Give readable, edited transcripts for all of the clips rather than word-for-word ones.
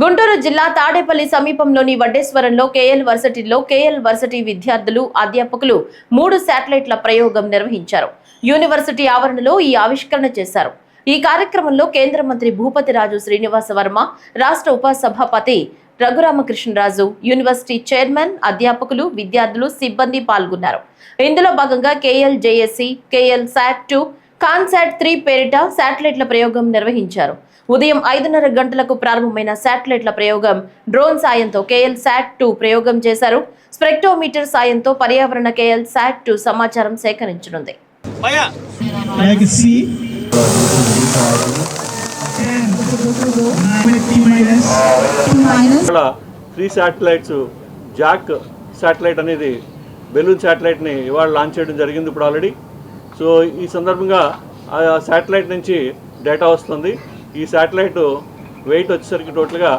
గుంటూరు జిల్లా తాడేపల్లి సమీపంలోని వడ్డేశ్వరంలో KL varsity విద్యార్థులు అధ్యాపకులు 3 శాటిలైట్ల ప్రయోగం నిర్వహించారు. యూనివర్సిటీ ఆవరణలో ఈ ఆవిష్కరణ చేశారు. ఈ కార్యక్రమంలో కేంద్ర మంత్రి భూపతిరాజు శ్రీనివాస వర్మ, రాష్ట్ర ఉపసభాపతి రఘురామకృష్ణరాజు, యూనివర్సిటీ చైర్మన్, అధ్యాపకులు, విద్యార్థులు, సిబ్బంది పాల్గొన్నారు. ఇందులో భాగంగా కేఎల్ జేఎస్సీ, కేఎల్ శాట్-2, కాన్శాట్-3 పేరిట శాటిలైట్ల ప్రయోగం నిర్వహించారు. ఉదయం 5:30 గంటలకు ప్రారంభమైన శాటిలైట్ల ప్రయోగం డ్రోన్ సాయంతో కేఎల్ శాట్-2 ప్రయోగం చేశారు. స్పెక్ట్రోమీటర్ సాయంతో పర్యావరణ కేఎల్ శాట్-2 సమాచారం సేకరించనుంది. జాక్ శాటిలైట్ అనేది బెలూన్ శాటిలైట్ని ఇవాళ లాంచ్ చేయడం జరిగింది ఇప్పుడు ఆల్రెడీ. సో ఈ సందర్భంగా ఆ శాటిలైట్ నుంచి డేటా వస్తుంది. ఈ శాటిలైట్ వెయిట్ వచ్చేసరికి టోటల్గా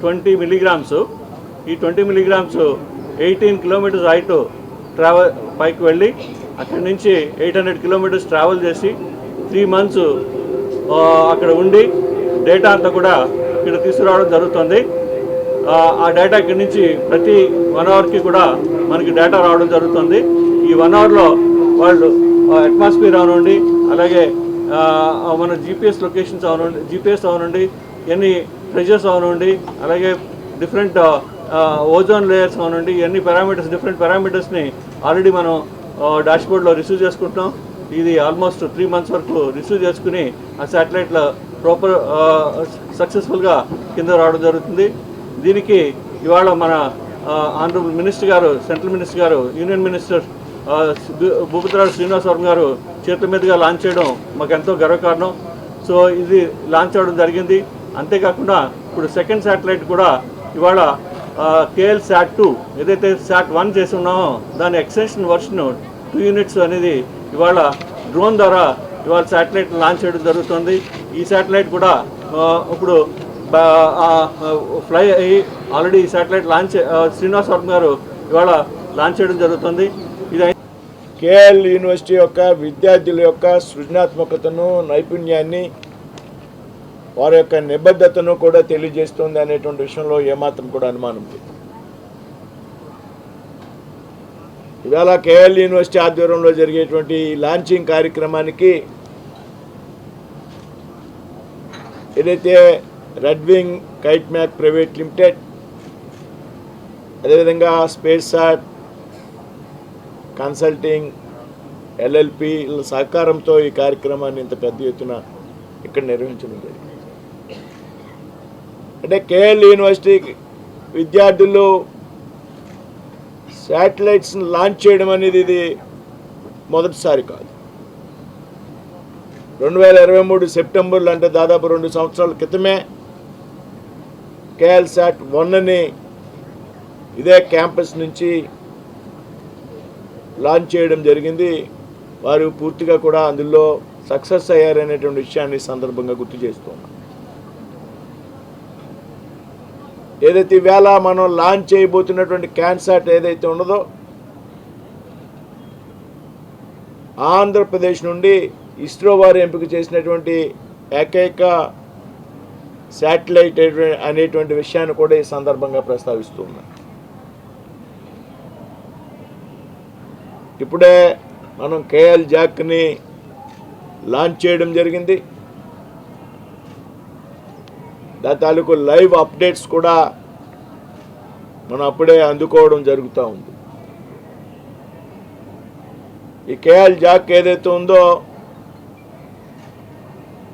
20 మిల్లీగ్రామ్స్. ఈ 20 మిల్లీగ్రామ్స్ 18 కిలోమీటర్స్ హైట్ ట్రావెల్ పైకి వెళ్ళి అక్కడి నుంచి 800 కిలోమీటర్స్ ట్రావెల్ చేసి 3 months అక్కడ ఉండి డేటా అంతా కూడా ఇక్కడ తీసుకురావడం జరుగుతుంది. ఆ డేటా ఇక్కడి నుంచి ప్రతి 1 hourకి కూడా మనకి డేటా రావడం జరుగుతుంది. ఈ 1 hourలో వాళ్ళు అట్మాస్ఫియర్ అవనండి, అలాగే మన జీపీఎస్ లొకేషన్స్ అవనండి, జీపీఎస్ అవనండి, ఎన్ని ప్రెషర్స్ అవనండి, అలాగే డిఫరెంట్ ఓజోన్ లేయర్స్ అవనండి, ఎన్ని పారామీటర్స్, డిఫరెంట్ పారామీటర్స్ని ఆల్రెడీ మనం డాష్బోర్డ్లో రిసీవ్ చేసుకుంటున్నాం. ఇది ఆల్మోస్ట్ 3 months వరకు రిసీవ్ చేసుకుని ఆ శాటిలైట్లో ప్రాపర్ సక్సెస్ఫుల్గా కింద రావడం జరుగుతుంది. దీనికి ఇవాళ మన ఆనరబుల్ మినిస్టర్ గారు, సెంట్రల్ మినిస్టర్ గారు, యూనియన్ మినిస్టర్ భూపతిరాజు శ్రీనివాస వర్మ గారు చేతుల మీదుగా లాంచ్ చేయడం మాకు ఎంతో గర్వకారణం. సో ఇది లాంచ్ అవ్వడం జరిగింది. అంతేకాకుండా ఇప్పుడు సెకండ్ శాటిలైట్ కూడా ఇవాళ కేఎల్ శాట్-2 ఏదైతే శాట్-1 చేసి ఉన్నామో దాని ఎక్స్టెన్షన్ వర్షన్ 2 units అనేది ఇవాళ డ్రోన్ ద్వారా ఇవాళ శాటిలైట్ లాంచ్ చేయడం జరుగుతుంది. ఈ శాటిలైట్ కూడా ఇప్పుడు ఫ్లై అయ్యి ఆల్రెడీ ఈ శాటిలైట్ లాంచ్ శ్రీనివాస వర్మ గారు ఇవాళ లాంచ్ చేయడం జరుగుతుంది. ఇది కేఎల్ యూనివర్సిటీ యొక్క విద్యార్థుల యొక్క సృజనాత్మకతను, నైపుణ్యాన్ని, వారి యొక్క నిబద్ధతను కూడా తెలియజేస్తుంది అనేటువంటి విషయంలో ఏమాత్రం కూడా అనుమానం లేదు. ఇవాళ కేఎల్ యూనివర్సిటీ ఆధ్వర్యంలో జరిగేటువంటి లాంచింగ్ కార్యక్రమానికి ఏదైతే red wing kite mac private limited, అదేవిధంగా స్పేస్ సాట్ కన్సల్టింగ్ ఎల్ఎల్పి సహకారంతో ఈ కార్యక్రమాన్ని ఇంత పెద్ద ఎత్తున ఇక్కడ నిర్వహించడం జరిగింది. అంటే కేఎల్ యూనివర్సిటీ విద్యార్థులు శాటిలైట్స్ని లాంచ్ చేయడం అనేది ఇది మొదటిసారి కాదు. 2023 సెప్టెంబర్లో, అంటే దాదాపు 2 సంవత్సరాల క్రితమే కేఎల్ శాట్-1ని ఇదే క్యాంపస్ నుంచి లాంచ్ చేయడం జరిగింది. వారు పూర్తిగా కూడా అందులో సక్సెస్ అయ్యారనేటువంటి విషయాన్ని సందర్భంగా గుర్తు చేస్తున్నాం. ఏదైతే ఈవేళ మనం లాంచ్ చేయబోతున్నటువంటి క్యాన్సాట్ ఏదైతే ఉన్నదో, ఆంధ్రప్రదేశ్ నుండి ఇస్రో వారు ఎంపిక చేసినటువంటి ఏకైక శాటిలైట్ అనేటువంటి విషయాన్ని కూడా ఈ సందర్భంగా ప్రస్తావిస్తున్నాం. ఇప్పుడే మనం కేఎల్ జాక్ని లాంచ్ చేయడం జరిగింది. దాని తాలూకు లైవ్ అప్డేట్స్ కూడా మనం అప్పుడే అందుకోవడం జరుగుతూ ఉంది. ఈ కేఎల్ జాక్ ఏదైతే ఉందో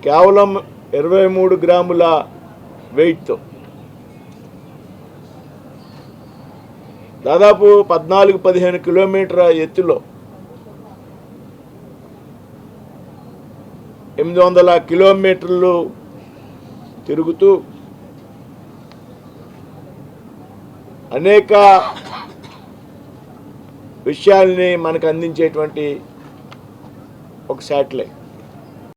కేవలం 23 గ్రాముల వెయిట్తో దాదాపు 14-15 కిలోమీటర్ల ఎత్తులో 800 కిలోమీటర్లు తిరుగుతూ అనేక విషయాల్ని మనకు అందించేటువంటి ఒక శాటిలైట్.